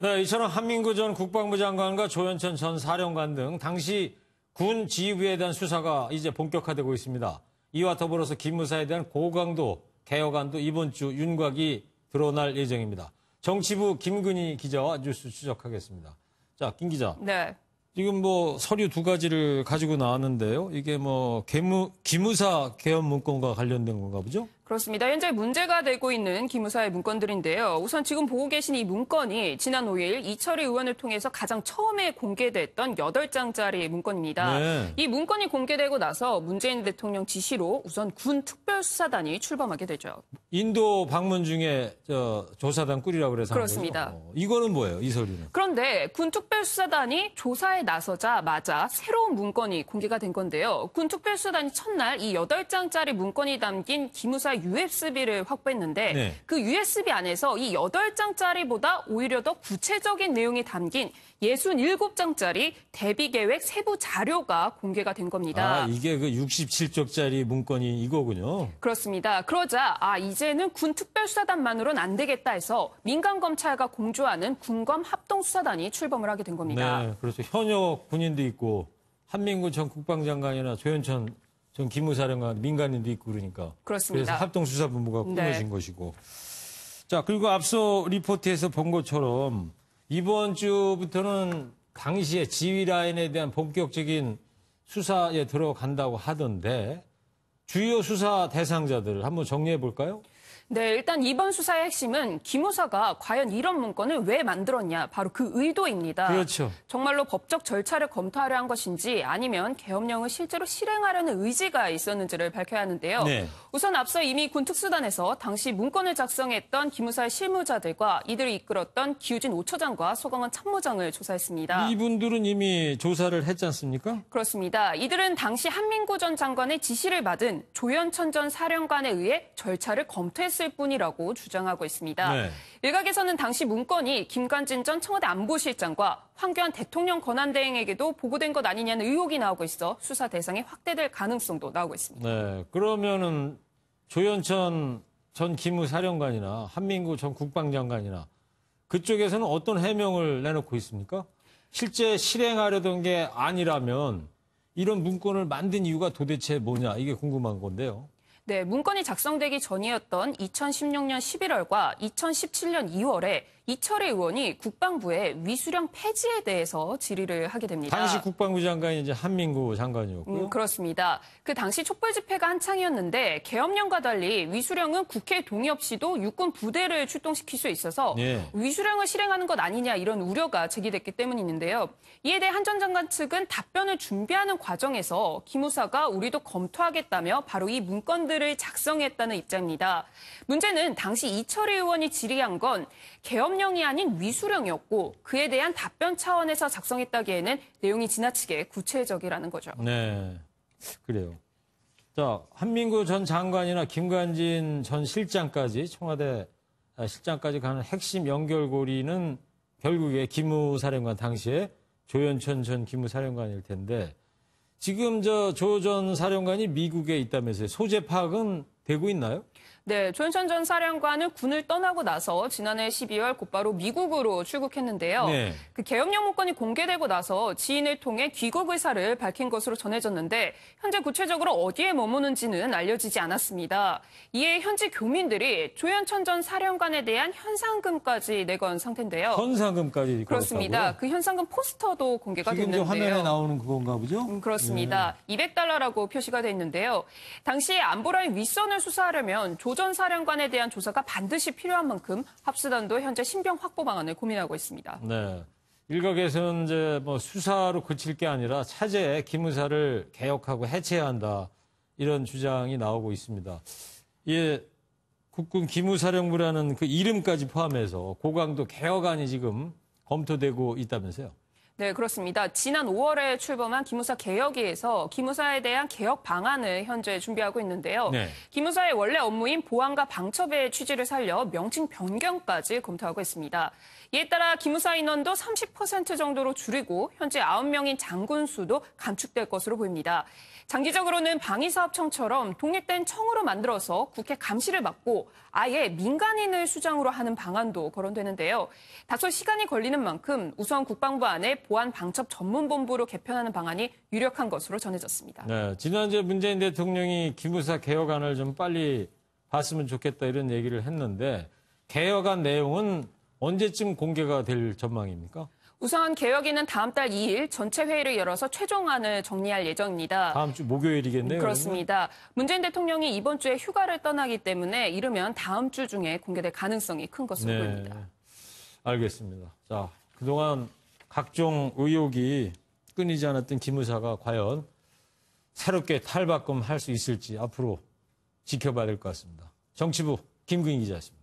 네, 이처럼 한민구 전 국방부 장관과 조현천 전 사령관 등 당시 군 지휘부에 대한 수사가 이제 본격화되고 있습니다. 이와 더불어서 기무사에 대한 고강도 개혁안도 이번 주 윤곽이 드러날 예정입니다. 정치부 김근희 기자와 뉴스 추적하겠습니다. 자, 김 기자. 네. 지금 서류 두 가지를 가지고 나왔는데요. 이게 기무사 개헌 문건과 관련된 건가 보죠? 그렇습니다. 현재 문제가 되고 있는 기무사의 문건들인데요. 우선 지금 보고 계신 이 문건이 지난 5일 이철희 의원을 통해서 가장 처음에 공개됐던 8장짜리 문건입니다. 네. 이 문건이 공개되고 나서 문재인 대통령 지시로 우선 군 특별수사단이 출범하게 되죠. 인도 방문 중에 조사단 꾸리라고 그래서 그렇습니다. 한 거죠? 이거는 뭐예요, 이 서류는? 그런데 군 특별수사단이 조사에 나서자마자 새로운 문건이 공개가 된 건데요. 군 특별수사단이 첫날 이 8장짜리 문건이 담긴 기무사 USB를 확보했는데 네. 그 USB 안에서 이 8장짜리보다 오히려 더 구체적인 내용이 담긴 67장짜리 대비계획 세부 자료가 공개가 된 겁니다. 아, 이게 그 67쪽짜리 문건이 이거군요. 그렇습니다. 그러자 이제는 군 특별수사단만으로는 안 되겠다 해서 민간검찰과 공조하는 군검 합동수사단이 출범을 하게 된 겁니다. 네, 그렇죠. 현역 군인도 있고 한민구 전 국방장관이나 조현천 전 기무사령관 민간인도 있고 그러니까. 그렇습니다. 그래서 합동수사본부가 꾸며진 네. 것이고. 자, 그리고 앞서 리포트에서 본 것처럼 이번 주부터는 당시의 지휘 라인에 대한 본격적인 수사에 들어간다고 하던데 주요 수사 대상자들을 한번 정리해 볼까요? 네, 일단 이번 수사의 핵심은 기무사가 과연 이런 문건을 왜 만들었냐, 바로 그 의도입니다. 그렇죠. 정말로 법적 절차를 검토하려 한 것인지 아니면 계엄령을 실제로 실행하려는 의지가 있었는지를 밝혀야 하는데요. 네. 우선 앞서 이미 군 특수단에서 당시 문건을 작성했던 기무사의 실무자들과 이들을 이끌었던 기우진 5처장과 소강원 참모장을 조사했습니다. 이분들은 이미 조사를 했지 않습니까? 그렇습니다. 이들은 당시 한민구 전 장관의 지시를 받은 조현천 전 사령관에 의해 절차를 검토했을 뿐이라고 주장하고 있습니다. 네. 일각에서는 당시 문건이 김관진 전 청와대 안보실장과 황교안 대통령 권한대행에게도 보고된 것 아니냐는 의혹이 나오고 있어 수사 대상이 확대될 가능성도 나오고 있습니다. 네, 그러면은 조현천 전 기무사령관이나 한민구 전 국방장관이나 그쪽에서는 어떤 해명을 내놓고 있습니까? 실제 실행하려던 게 아니라면 이런 문건을 만든 이유가 도대체 뭐냐, 이게 궁금한 건데요. 네, 문건이 작성되기 전이었던 2016년 11월과 2017년 2월에 이철희 의원이 국방부에 위수령 폐지에 대해서 질의를 하게 됩니다. 당시 국방부 장관이 이제 한민구 장관이었고요. 그렇습니다. 그 당시 촛불 집회가 한창이었는데 계엄령과 달리 위수령은 국회 동의 없이도 육군 부대를 출동시킬 수 있어서 네. 위수령을 실행하는 것 아니냐 이런 우려가 제기됐기 때문인데요. 이에 대해 한 전 장관 측은 답변을 준비하는 과정에서 기무사가 우리도 검토하겠다며 바로 이 문건들을 작성했다는 입장입니다. 문제는 당시 이철희 의원이 질의한 건 계엄령이 아닌 위수령이었고 그에 대한 답변 차원에서 작성했다기에는 내용이 지나치게 구체적이라는 거죠. 네, 그래요. 자, 한민구 전 장관이나 김관진 전 실장까지 청와대 실장까지 가는 핵심 연결고리는 결국에 기무사령관 당시에 조현천 전 기무사령관일 텐데 지금 조 전 사령관이 미국에 있다면서요. 소재 파악은 되고 있나요? 네, 조현천 전 사령관은 군을 떠나고 나서 지난해 12월 곧바로 미국으로 출국했는데요. 네. 그 계엄령 문건이 공개되고 나서 지인을 통해 귀국 의사를 밝힌 것으로 전해졌는데 현재 구체적으로 어디에 머무는지는 알려지지 않았습니다. 이에 현지 교민들이 조현천 전 사령관에 대한 현상금까지 내건 상태인데요. 현상금까지 그렇습니다. 걸었다고요? 그 현상금 포스터도 공개가 지금 됐는데요. 화면에 나오는 그건가 보죠? 그렇습니다. 네. 200달러라고 표시가 돼 있는데요. 당시 안보라인 윗선을 수사하려면 조 전 사령관에 대한 조사가 반드시 필요한 만큼 합수단도 현재 신병 확보 방안을 고민하고 있습니다. 네. 일각에서는 이제 수사로 그칠 게 아니라 차제에 기무사를 개혁하고 해체해야 한다. 이런 주장이 나오고 있습니다. 예, 국군 기무사령부라는 그 이름까지 포함해서 고강도 개혁안이 지금 검토되고 있다면서요? 네, 그렇습니다. 지난 5월에 출범한 기무사 개혁위에서 기무사에 대한 개혁 방안을 현재 준비하고 있는데요. 네. 기무사의 원래 업무인 보안과 방첩의 취지를 살려 명칭 변경까지 검토하고 있습니다. 이에 따라 기무사 인원도 30% 정도로 줄이고 현재 9명인 장군 수도 감축될 것으로 보입니다. 장기적으로는 방위사업청처럼 독립된 청으로 만들어서 국회 감시를 맡고 아예 민간인을 수장으로 하는 방안도 거론되는데요. 다소 시간이 걸리는 만큼 우선 국방부 안에 보안방첩 전문본부로 개편하는 방안이 유력한 것으로 전해졌습니다. 네, 지난주에 문재인 대통령이 기무사 개혁안을 좀 빨리 봤으면 좋겠다 이런 얘기를 했는데 개혁안 내용은 언제쯤 공개가 될 전망입니까? 우선 개혁위는 다음 달 2일 전체 회의를 열어서 최종안을 정리할 예정입니다. 다음 주 목요일이겠네요. 그렇습니다. 문재인 대통령이 이번 주에 휴가를 떠나기 때문에 이르면 다음 주 중에 공개될 가능성이 큰 것으로 보입니다. 알겠습니다. 자, 그동안 각종 의혹이 끊이지 않았던 기무사가 과연 새롭게 탈바꿈할 수 있을지 앞으로 지켜봐야 될 것 같습니다. 정치부 김근희 기자였습니다.